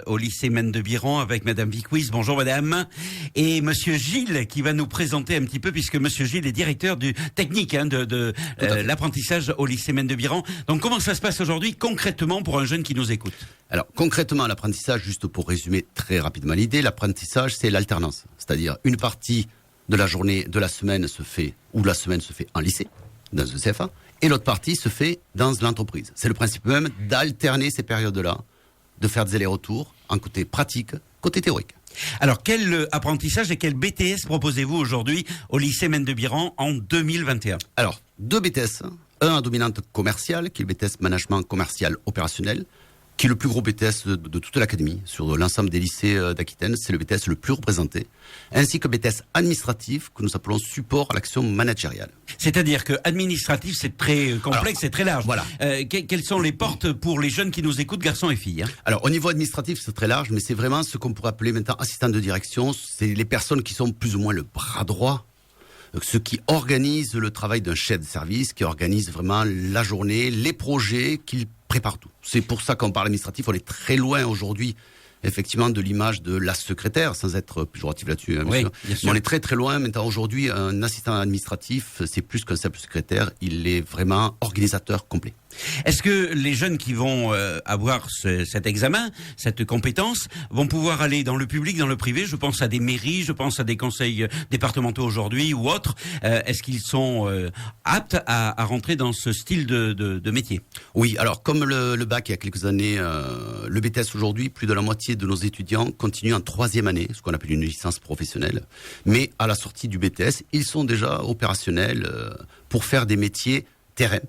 Au lycée Mène de Biran avec Madame Vicouis. Bonjour Madame. Et Monsieur Gilles qui va nous présenter un petit peu, puisque Monsieur Gilles est directeur du technique de l'apprentissage au lycée Mène de Biran. Donc comment ça se passe aujourd'hui concrètement pour un jeune qui nous écoute? Alors concrètement, l'apprentissage, juste pour résumer très rapidement l'idée, l'apprentissage c'est l'alternance. C'est-à-dire une partie de la journée, de la semaine se fait en lycée, dans un CFA, et l'autre partie se fait dans l'entreprise. C'est le principe même d'alterner ces périodes-là, de faire des allers-retours en côté pratique, côté théorique. Alors, quel apprentissage et quel BTS proposez-vous aujourd'hui au lycée Mène de Biran en 2021? Alors, deux BTS, un à dominante commerciale, qui est le BTS Management Commercial Opérationnel, qui est le plus gros BTS de toute l'académie, sur l'ensemble des lycées d'Aquitaine, c'est le BTS le plus représenté, ainsi que BTS administratif, que nous appelons support à l'action managériale. C'est-à-dire que administratif, c'est très complexe, c'est très large. Voilà. Quelles sont les portes pour les jeunes qui nous écoutent, garçons et filles, hein? Alors, au niveau administratif, c'est très large, mais c'est vraiment ce qu'on pourrait appeler maintenant assistant de direction. C'est les personnes qui sont plus ou moins le bras droit, ceux qui organisent le travail d'un chef de service, qui organisent vraiment la journée, les projets, qui préparent tout. C'est pour ça qu'on parle administratif, on est très loin aujourd'hui, effectivement, de l'image de la secrétaire, sans être péjoratif là-dessus, hein, oui, bien sûr. Mais on est très très loin. Maintenant, aujourd'hui, un assistant administratif, c'est plus qu'un simple secrétaire, il est vraiment organisateur complet. Est-ce que les jeunes qui vont avoir cet examen, cette compétence, vont pouvoir aller dans le public, dans le privé? Je pense à des mairies, je pense à des conseils départementaux aujourd'hui ou autres. Est-ce qu'ils sont aptes à rentrer dans ce style de métier? Oui, alors comme le bac il y a quelques années, le BTS aujourd'hui, plus de la moitié de nos étudiants continuent en troisième année, ce qu'on appelle une licence professionnelle. Mais à la sortie du BTS, ils sont déjà opérationnels pour faire des métiers terrain,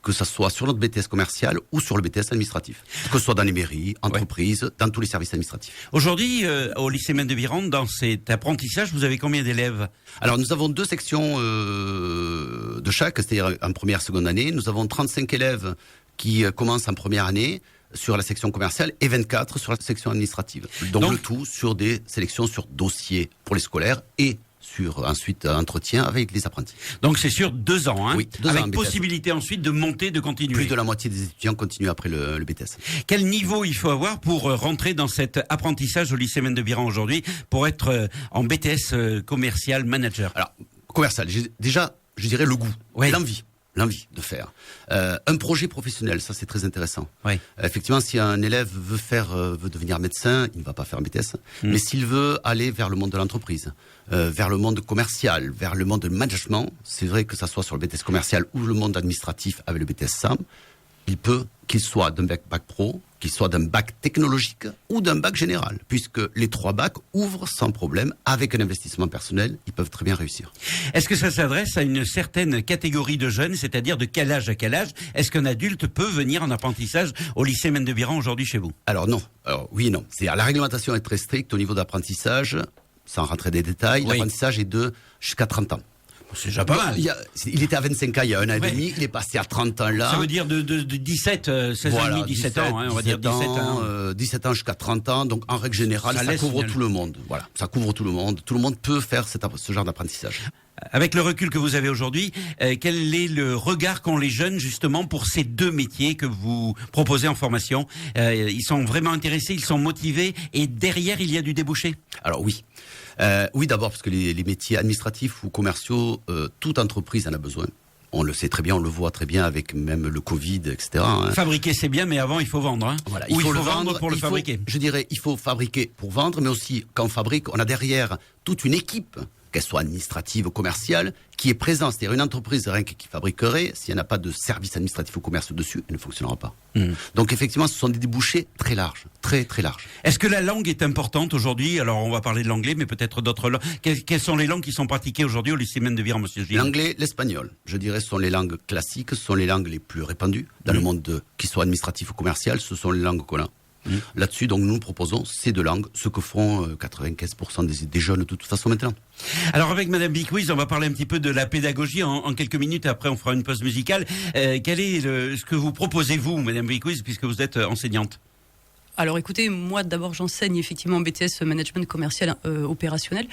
que ce soit sur notre BTS commercial ou sur le BTS administratif, que ce soit dans les mairies, entreprises, dans tous les services administratifs. Aujourd'hui, au lycée Mène de Biran, dans cet apprentissage, vous avez combien d'élèves? Alors, nous avons deux sections de chaque, c'est-à-dire en première, seconde année. Nous avons 35 élèves qui commencent en première année sur la section commerciale et 24 sur la section administrative. Donc le tout sur des sélections sur dossier pour les scolaires et sur ensuite entretien avec les apprentis. Donc c'est sur 2 ans, hein? Oui, 2 ans. Avec possibilité ensuite de monter, de continuer. Plus de la moitié des étudiants continuent après le BTS. Quel niveau il faut avoir pour rentrer dans cet apprentissage au lycée Mène de Biran aujourd'hui, pour être en BTS commercial manager? Alors, commercial, déjà, je dirais le goût, l'envie de faire. Un projet professionnel, ça c'est très intéressant. Oui. Effectivement, si un élève veut devenir médecin, il ne va pas faire un BTS. Mais s'il veut aller vers le monde de l'entreprise, vers le monde commercial, vers le monde de management, c'est vrai que ça soit sur le BTS commercial ou le monde administratif avec le BTS SAM, il peut, qu'il soit d'un bac pro, qu'il soit d'un bac technologique ou d'un bac général, puisque les 3 bacs ouvrent sans problème, avec un investissement personnel, ils peuvent très bien réussir. Est-ce que ça s'adresse à une certaine catégorie de jeunes, c'est-à-dire de quel âge à quel âge? Est-ce qu'un adulte peut venir en apprentissage au lycée Mène de Biran aujourd'hui chez vous? Alors non, oui et non. La réglementation est très stricte au niveau d'apprentissage, sans rentrer des détails. Oui. L'apprentissage est de jusqu'à 30 ans. C'est déjà pas mal. Il était à 25 ans il y a un an et demi, il est passé à 30 ans là. Ça veut dire de 17, 16 ans et demi, 17 ans, hein, on va dire 17 ans. 17 ans jusqu'à 30 ans, donc en règle générale, ça couvre tout le monde. Voilà, ça couvre tout le monde. Tout le monde peut faire ce genre d'apprentissage. Avec le recul que vous avez aujourd'hui, quel est le regard qu'ont les jeunes justement pour ces 2 métiers que vous proposez en formation? Ils sont vraiment intéressés, ils sont motivés, et derrière il y a du débouché? Alors oui. Oui, d'abord parce que les métiers administratifs ou commerciaux, toute entreprise en a besoin. On le sait très bien, on le voit très bien avec même le Covid, etc. Hein. Fabriquer, c'est bien, mais avant, il faut vendre. Hein. Voilà, il faut le vendre pour le fabriquer. Je dirais, il faut fabriquer pour vendre, mais aussi, quand on fabrique, on a derrière toute une équipe, qu'elle soit administrative ou commerciale, qui est présente. C'est-à-dire une entreprise rien qui fabriquerait, s'il n'y en a pas de service administratif ou commercial dessus, elle ne fonctionnera pas. Donc effectivement, ce sont des débouchés très larges, très très larges. Est-ce que la langue est importante aujourd'hui? Alors on va parler de l'anglais, mais peut-être d'autres langues. Quelles sont les langues qui sont pratiquées aujourd'hui au lycée Mène de Biran, monsieur Gilles? L'anglais, l'espagnol, je dirais, sont les langues classiques, ce sont les langues les plus répandues dans le monde, qu'il soit administratif ou commercial, ce sont les langues qu'on a. Là-dessus, donc nous proposons ces 2 langues, ce que font 95% des jeunes de toute façon maintenant. Alors avec Madame Vicouis, on va parler un petit peu de la pédagogie en quelques minutes, après on fera une pause musicale. Quel est ce que vous proposez vous, Madame Vicouis, puisque vous êtes enseignante? Alors écoutez, moi d'abord j'enseigne effectivement en BTS Management Commercial Opérationnel.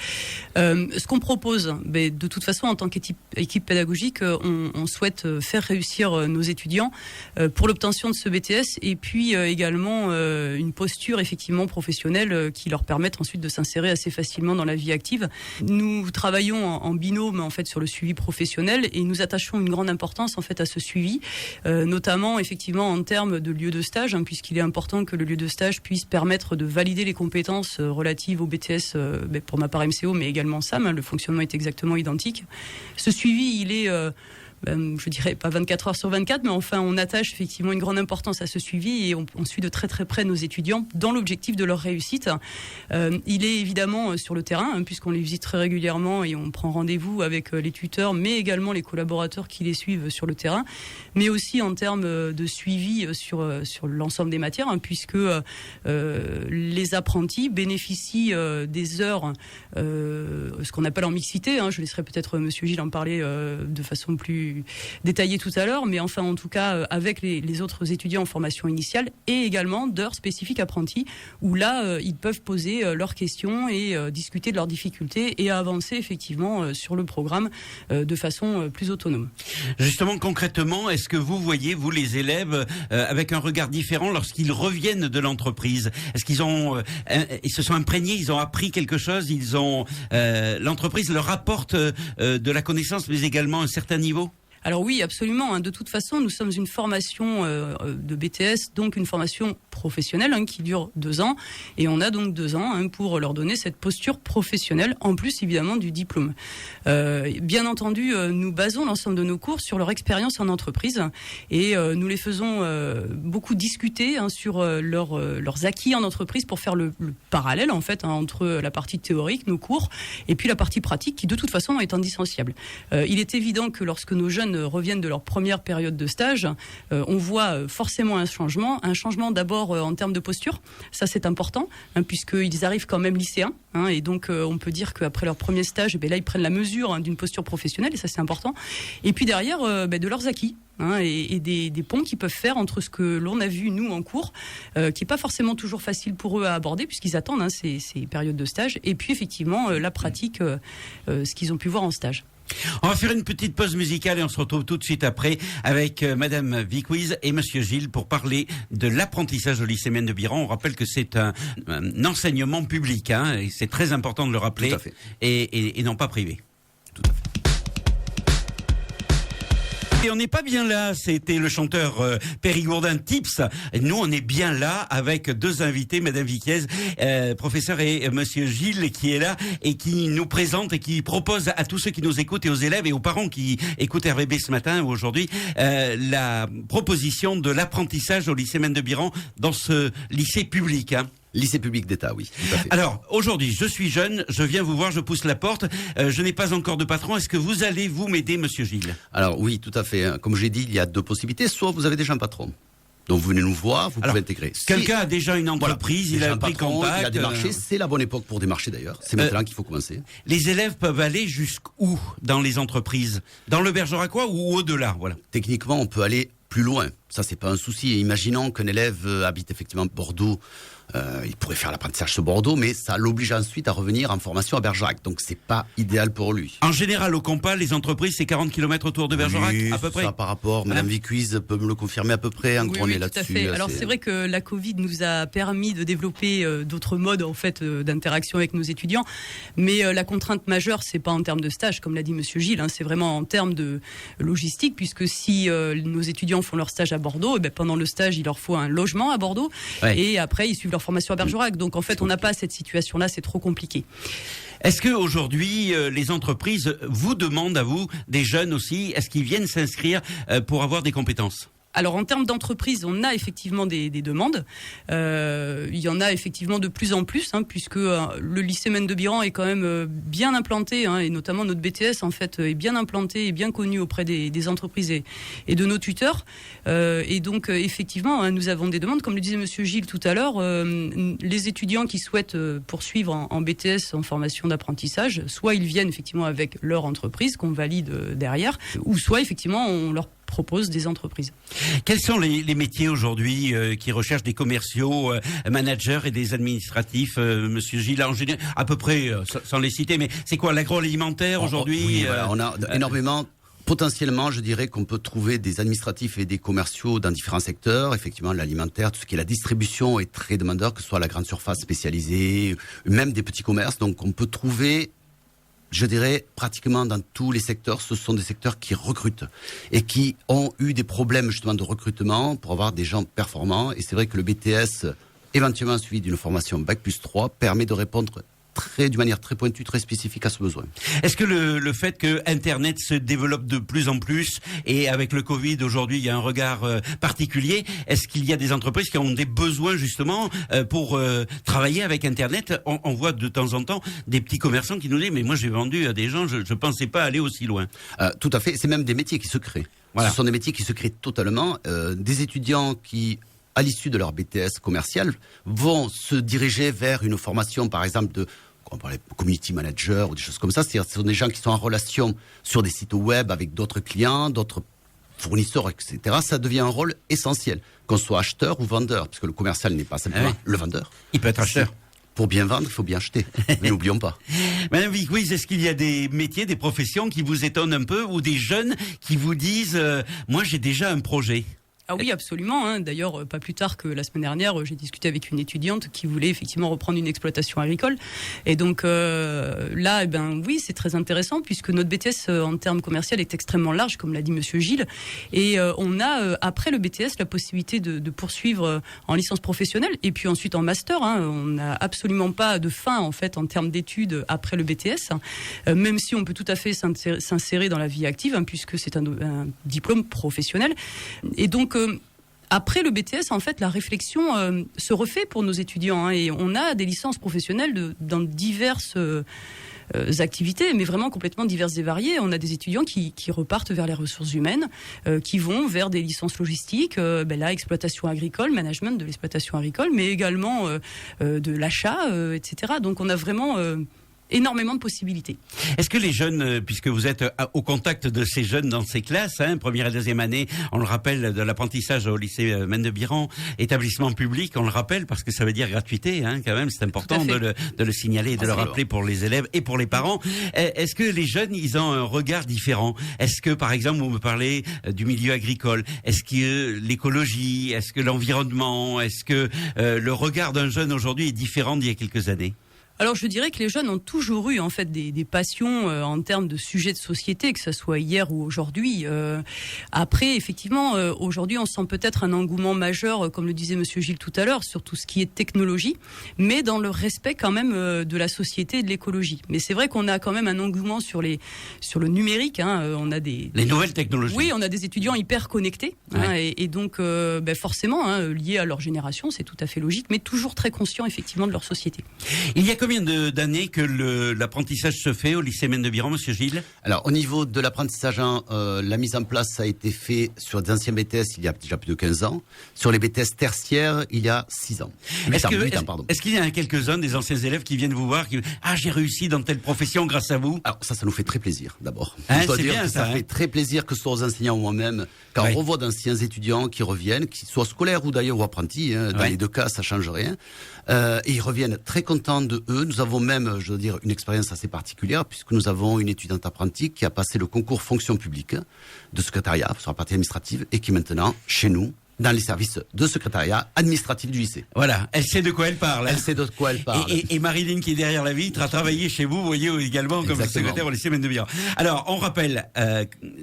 Ce qu'on propose, de toute façon en tant qu'équipe pédagogique, on souhaite faire réussir nos étudiants pour l'obtention de ce BTS et puis également une posture effectivement professionnelle qui leur permette ensuite de s'insérer assez facilement dans la vie active. Nous travaillons en binôme en fait sur le suivi professionnel et nous attachons une grande importance en fait à ce suivi, notamment effectivement en termes de lieu de stage, puisqu'il est important que le lieu de stage puisse permettre de valider les compétences relatives au BTS, pour ma part MCO, mais également SAM. Le fonctionnement est exactement identique. Ce suivi, il est... je dirais pas 24 heures sur 24, mais enfin on attache effectivement une grande importance à ce suivi et on suit de très très près nos étudiants dans l'objectif de leur réussite. Il est évidemment sur le terrain, puisqu'on les visite très régulièrement et on prend rendez-vous avec les tuteurs, mais également les collaborateurs qui les suivent sur le terrain, mais aussi en termes de suivi sur l'ensemble des matières, puisque les apprentis bénéficient des heures, ce qu'on appelle en mixité. Je laisserai peut-être Monsieur Gilles en parler de façon plus détaillé tout à l'heure, mais enfin en tout cas avec les autres étudiants en formation initiale et également d'heures spécifiques apprentis où là ils peuvent poser leurs questions et discuter de leurs difficultés et avancer effectivement sur le programme de façon plus autonome. Justement, concrètement, est-ce que vous voyez, vous les élèves, avec un regard différent lorsqu'ils reviennent de l'entreprise? Est-ce qu'ils ils se sont imprégnés, ils ont appris quelque chose, l'entreprise leur apporte de la connaissance mais également un certain niveau? Alors oui, absolument. De toute façon, nous sommes une formation de BTS, donc une formation professionnelle qui dure 2 ans. Et on a donc 2 ans pour leur donner cette posture professionnelle, en plus évidemment du diplôme. Bien entendu, nous basons l'ensemble de nos cours sur leur expérience en entreprise. Et nous les faisons beaucoup discuter sur leurs acquis en entreprise pour faire le parallèle en fait entre la partie théorique, nos cours, et puis la partie pratique qui de toute façon est indissociable. Il est évident que lorsque nos jeunes reviennent de leur première période de stage, on voit forcément un changement d'abord en termes de posture, ça c'est important, puisqu'ils arrivent quand même lycéens, et donc on peut dire qu'après leur premier stage, là ils prennent la mesure d'une posture professionnelle, et ça c'est important, et puis derrière de leurs acquis, et des ponts qu'ils peuvent faire entre ce que l'on a vu nous en cours, qui n'est pas forcément toujours facile pour eux à aborder puisqu'ils attendent ces périodes de stage, et puis effectivement la pratique, ce qu'ils ont pu voir en stage. On va faire une petite pause musicale et on se retrouve tout de suite après avec Madame Viquiz et Monsieur Gilles pour parler de l'apprentissage au lycée Mène de Biran. On rappelle que c'est un enseignement public, et c'est très important de le rappeler, et non pas privé. Tout à fait. Et on n'est pas bien là, c'était le chanteur Périgourdin Tips. Et nous, on est bien là avec 2 invités, Madame Viquiez, professeur, et Monsieur Gilles qui est là et qui nous présente et qui propose à tous ceux qui nous écoutent et aux élèves et aux parents qui écoutent RVB ce matin ou aujourd'hui la proposition de l'apprentissage au lycée Mène de Biran dans ce lycée public. Lycée public d'État, oui, tout à fait. Alors, aujourd'hui, je suis jeune, je viens vous voir, je pousse la porte, je n'ai pas encore de patron. Est-ce que vous allez m'aider, Monsieur Gilles? Alors oui, tout à fait. Comme j'ai dit, il y a 2 possibilités. Soit vous avez déjà un patron. Donc vous venez nous voir, vous pouvez intégrer. Quelqu'un a déjà une entreprise, il a pris contact. Il a démarché, c'est la bonne époque pour démarcher d'ailleurs. C'est maintenant qu'il faut commencer. Les élèves peuvent aller jusqu'où dans les entreprises? Dans le Bergeracois ou au-delà? Voilà. Techniquement, on peut aller plus loin. Ça, c'est pas un souci. Et imaginons qu'un élève habite effectivement Bordeaux. Il pourrait faire l'apprentissage sur Bordeaux, mais ça l'oblige ensuite à revenir en formation à Bergerac. Donc c'est pas idéal pour lui. En général, au Compas, les entreprises, c'est 40 km autour de Bergerac, oui, à peu près. Ça par rapport, Madame Viquiz peut me le confirmer à peu près, oui, on est tout là-dessus. à fait. Alors c'est vrai que la Covid nous a permis de développer d'autres modes en fait d'interaction avec nos étudiants, mais la contrainte majeure, c'est pas en termes de stage, comme l'a dit Monsieur Gilles, c'est vraiment en termes de logistique, puisque si nos étudiants font leur stage à Bordeaux, pendant le stage, il leur faut un logement à Bordeaux, et après ils suivent leur formation à Bergerac. Donc en fait, on n'a pas cette situation-là, c'est trop compliqué. Est-ce que aujourd'hui les entreprises vous demandent à vous, des jeunes aussi, est-ce qu'ils viennent s'inscrire pour avoir des compétences ? Alors en termes d'entreprise, on a effectivement des demandes. Il y en a effectivement de plus en plus, puisque le lycée Mène de Biran est quand même bien implanté, et notamment notre BTS en fait est bien implanté et bien connu auprès des entreprises et de nos tuteurs. Et donc effectivement, nous avons des demandes, comme le disait Monsieur Gilles tout à l'heure. Les étudiants qui souhaitent poursuivre en BTS en formation d'apprentissage, soit ils viennent effectivement avec leur entreprise qu'on valide derrière, ou soit effectivement on leur proposent des entreprises. Quels sont les métiers aujourd'hui qui recherchent des commerciaux, managers et des administratifs, Monsieur Gilles, en général, à peu près, sans les citer, mais c'est quoi l'agroalimentaire aujourd'hui? Oui, voilà, on a énormément. Potentiellement, je dirais qu'on peut trouver des administratifs et des commerciaux dans différents secteurs. Effectivement, l'alimentaire, tout ce qui est la distribution est très demandeur, que ce soit la grande surface spécialisée, même des petits commerces. Donc, on peut trouver, je dirais, pratiquement dans tous les secteurs. Ce sont des secteurs qui recrutent et qui ont eu des problèmes justement de recrutement pour avoir des gens performants. Et c'est vrai que le BTS, éventuellement suivi d'une formation Bac+3, permet de répondre d'une manière très pointue, très spécifique à ce besoin. Est-ce que le fait que Internet se développe de plus en plus et avec le Covid aujourd'hui il y a un regard particulier, est-ce qu'il y a des entreprises qui ont des besoins justement pour travailler avec Internet? On voit de temps en temps des petits commerçants qui nous disent mais moi j'ai vendu à des gens, je pensais pas aller aussi loin. Tout à fait, c'est même des métiers qui se créent. Voilà. Ce sont des métiers qui se créent totalement. Des étudiants qui, à l'issue de leur BTS commercial, vont se diriger vers une formation par exemple de on parlait community manager ou des choses comme ça, c'est-à-dire ce sont des gens qui sont en relation sur des sites web avec d'autres clients, d'autres fournisseurs, etc. Ça devient un rôle essentiel, qu'on soit acheteur ou vendeur, parce que le commercial n'est pas simplement le vendeur. Il peut être acheteur. Pour bien vendre, il faut bien acheter. N'oublions pas. Madame Vicouise, est-ce qu'il y a des métiers, des professions qui vous étonnent un peu ou des jeunes qui vous disent moi j'ai déjà un projet? Ah oui, absolument. Hein. D'ailleurs, pas plus tard que la semaine dernière, j'ai discuté avec une étudiante qui voulait effectivement reprendre une exploitation agricole. Et donc là, oui, c'est très intéressant puisque notre BTS en termes commerciaux est extrêmement large, comme l'a dit Monsieur Gilles. Et on a après le BTS la possibilité de poursuivre en licence professionnelle et puis ensuite en master. Hein. On n'a absolument pas de fin en fait en termes d'études après le BTS, même si on peut tout à fait s'insérer dans la vie active, hein, puisque c'est un diplôme professionnel. Et donc après le BTS, en fait, la réflexion se refait pour nos étudiants, hein, et on a des licences professionnelles dans diverses activités, mais vraiment complètement diverses et variées. On a des étudiants qui repartent vers les ressources humaines, qui vont vers des licences logistiques, là, exploitation agricole, management de l'exploitation agricole, mais également de l'achat, etc. Donc on a vraiment énormément de possibilités. Est-ce que les jeunes, puisque vous êtes au contact de ces jeunes dans ces classes, hein, première et deuxième année, on le rappelle, de l'apprentissage au lycée Mendebiran, établissement public, on le rappelle parce que ça veut dire gratuité, hein, quand même, c'est important de le signaler et de le rappeler pour les élèves et pour les parents. Est-ce que les jeunes, ils ont un regard différent? Est-ce que, par exemple, vous me parlez du milieu agricole, est-ce que l'écologie, est-ce que l'environnement, est-ce que le regard d'un jeune aujourd'hui est différent d'il y a quelques années? Alors je dirais que les jeunes ont toujours eu en fait des passions en termes de sujets de société, que ce soit hier ou aujourd'hui. Après, effectivement, aujourd'hui on sent peut-être un engouement majeur, comme le disait Monsieur Gilles tout à l'heure, sur tout ce qui est technologie, mais dans le respect quand même de la société et de l'écologie. Mais c'est vrai qu'on a quand même un engouement sur le numérique. Hein. On a les nouvelles technologies. Oui, on a des étudiants hyper connectés, hein, et donc forcément hein, liés à leur génération, c'est tout à fait logique, mais toujours très conscients effectivement de leur société. Il y a combien d'années que l'apprentissage se fait au lycée Mendebiran, Monsieur Gilles? Alors, au niveau de l'apprentissage, la mise en place a été faite sur des anciens BTS il y a déjà plus de 15 ans. Sur les BTS tertiaires, il y a 6 ans. Est-ce qu'il y a quelques-uns des anciens élèves qui viennent vous voir, qui j'ai réussi dans telle profession grâce à vous? Alors, ça nous fait très plaisir, d'abord. Hein, c'est bien ça. Ça fait très plaisir que ce soit aux enseignants ou moi-même, quand on revoit d'anciens étudiants qui reviennent, qu'ils soient scolaires ou d'ailleurs ou apprentis, hein, dans les deux cas, ça change rien. Et ils reviennent très contents de eux. Nous avons même, je veux dire, une expérience assez particulière puisque nous avons une étudiante apprentie qui a passé le concours fonction publique de secrétariat sur la partie administrative et qui est maintenant chez nous dans les services de secrétariat administratif du lycée. Voilà, elle sait de quoi elle parle. Elle sait de quoi elle parle. Et Marilyn qui est derrière la vitre a travaillé chez vous, voyez, également comme secrétaire au lycée Mendebiran. Alors, on rappelle,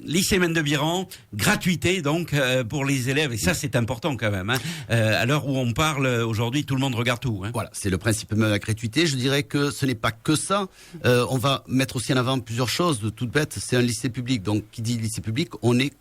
lycée Mendebiran, gratuité donc pour les élèves, et ça c'est important quand même. Hein. À l'heure où on parle aujourd'hui, tout le monde regarde tout. Hein. Voilà, c'est le principe même de la gratuité. Je dirais que ce n'est pas que ça. On va mettre aussi en avant plusieurs choses de toute bête. C'est un lycée public, donc qui dit lycée public, on est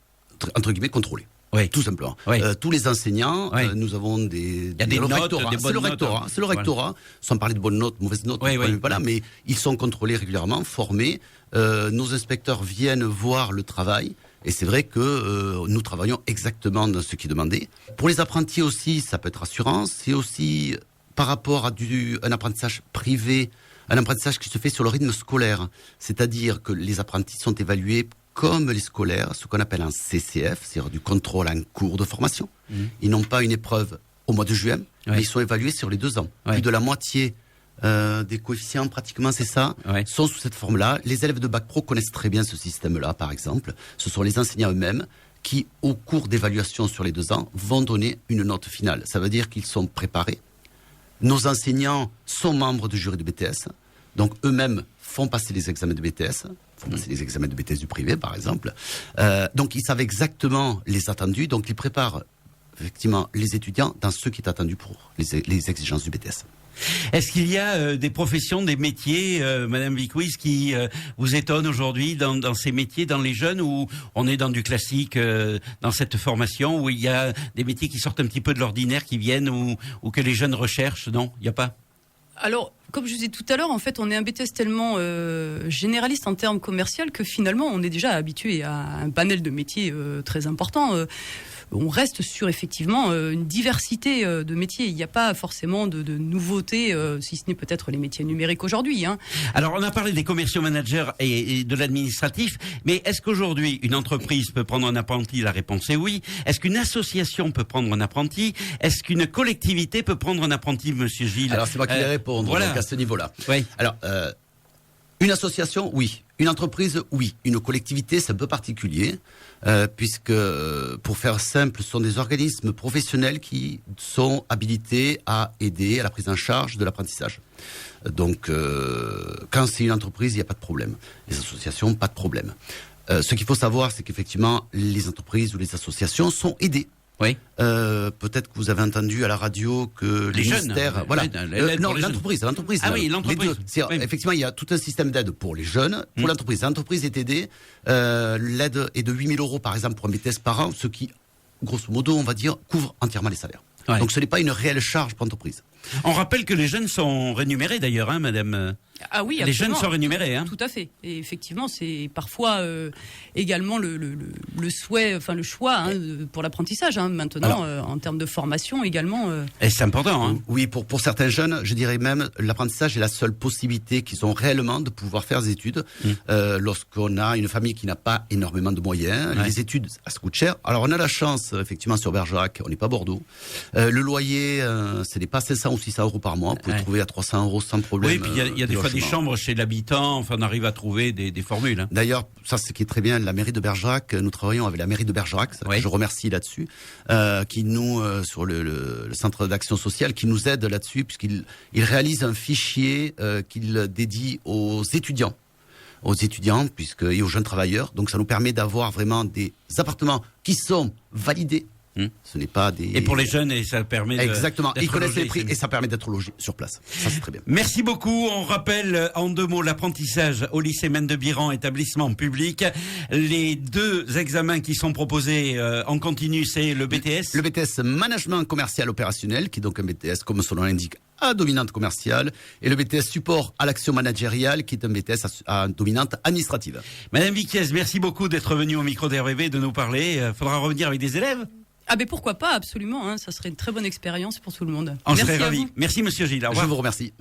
entre guillemets contrôlé. Oui. Tout simplement. Oui. Tous les enseignants, nous avons des notes, c'est le rectorat. Sans parler de bonnes notes, mauvaises notes, pas là, mais ils sont contrôlés régulièrement, formés. Nos inspecteurs viennent voir le travail. Et c'est vrai que nous travaillons exactement dans ce qui est demandé. Pour les apprentis aussi, ça peut être rassurant. C'est aussi par rapport à un apprentissage privé, un apprentissage qui se fait sur le rythme scolaire. C'est-à-dire que les apprentis sont évalués comme les scolaires, ce qu'on appelle un CCF, c'est-à-dire du contrôle en cours de formation. Ils n'ont pas une épreuve au mois de juin, mais ils sont évalués sur les 2 ans. Plus de la moitié des coefficients, pratiquement, c'est ça, sont sous cette forme-là. Les élèves de Bac Pro connaissent très bien ce système-là, par exemple. Ce sont les enseignants eux-mêmes qui, au cours d'évaluation sur les 2 ans, vont donner une note finale. Ça veut dire qu'ils sont préparés. Nos enseignants sont membres du jury de BTS, donc eux-mêmes font passer les examens de BTS, font passer les examens de BTS du privé, par exemple. Donc ils savent exactement les attendus, donc ils préparent effectivement les étudiants dans ce qui est attendu pour les exigences du BTS. Est-ce qu'il y a des professions, des métiers, Madame Vicuis, qui vous étonnent aujourd'hui dans ces métiers, dans les jeunes, où on est dans du classique, dans cette formation, où il y a des métiers qui sortent un petit peu de l'ordinaire, qui viennent, ou que les jeunes recherchent? Non, il n'y a pas? Alors, comme je vous disais tout à l'heure, en fait, on est un BTS tellement généraliste en termes commerciaux que finalement, on est déjà habitué à un panel de métiers très important. On reste sur effectivement une diversité de métiers. Il n'y a pas forcément de nouveautés, si ce n'est peut-être les métiers numériques aujourd'hui. Alors, on a parlé des commerciaux managers et de l'administratif, mais est-ce qu'aujourd'hui, une entreprise peut prendre un apprenti? La réponse est oui. Est-ce qu'une association peut prendre un apprenti? Est-ce qu'une collectivité peut prendre un apprenti, Monsieur Gilles? Alors, c'est moi qui vais répondre donc, à ce niveau-là. Oui. Alors, une association, oui. Une entreprise, oui. Une collectivité, c'est un peu particulier, puisque, pour faire simple, ce sont des organismes professionnels qui sont habilités à aider à la prise en charge de l'apprentissage. Donc, quand c'est une entreprise, il n'y a pas de problème. Les associations, pas de problème. Ce qu'il faut savoir, c'est qu'effectivement, les entreprises ou les associations sont aidées. Oui. Peut-être que vous avez entendu à la radio que les ministères, jeunes, voilà. Non, l'entreprise. Ah oui, l'entreprise. Oui. Effectivement, il y a tout un système d'aide pour les jeunes, pour l'entreprise. L'entreprise est aidée. L'aide est de 8 000 € par exemple pour un BTS par an, ce qui, grosso modo, on va dire, couvre entièrement les salaires. Ouais. Donc ce n'est pas une réelle charge pour l'entreprise. On rappelle que les jeunes sont rémunérés d'ailleurs, hein, Madame. Ah oui, les jeunes sont rémunérés, hein. Tout à fait. Et effectivement, c'est parfois également le souhait, enfin le choix pour l'apprentissage. Maintenant, alors, en termes de formation également. Et c'est important. Hein. Oui, pour certains jeunes, je dirais même l'apprentissage est la seule possibilité qu'ils ont réellement de pouvoir faire des études. Lorsqu'on a une famille qui n'a pas énormément de moyens, les études, ça coûte cher. Alors on a la chance, effectivement, sur Bergerac, on n'est pas Bordeaux. Le loyer, ce n'est pas 500 ou 600 € par mois. Vous pouvez trouver à 300 € sans problème. Oui, puis il y a des fois des chambres chez l'habitant, enfin on arrive à trouver des formules. Hein. D'ailleurs, ça ce qui est très bien, la mairie de Bergerac, nous travaillons avec la mairie de Bergerac, je remercie là-dessus, qui nous, sur le centre d'action sociale, qui nous aide là-dessus, puisqu'il réalise un fichier qu'il dédie aux étudiants, et aux jeunes travailleurs. Donc ça nous permet d'avoir vraiment des appartements qui sont validés. Ce n'est pas des... Et pour les jeunes, et ça permet exactement, ils connaissent les prix et ça permet d'être logés sur place. Ça, c'est très bien. Merci beaucoup. On rappelle en 2 mots l'apprentissage au lycée Mendes-Biran, établissement public. Les 2 examens qui sont proposés en continu, c'est le BTS. Le BTS Management Commercial Opérationnel, qui est donc un BTS, comme son nom l'indique, à dominante commerciale, et le BTS Support à l'action managériale, qui est un BTS à dominante administrative. Madame Viquiez, merci beaucoup d'être venue au micro d'RVV de nous parler. Faudra revenir avec des élèves. Ah ben pourquoi pas, absolument, ça serait une très bonne expérience pour tout le monde. On serait ravis. Merci Monsieur Gilles, au revoir. Je vous remercie.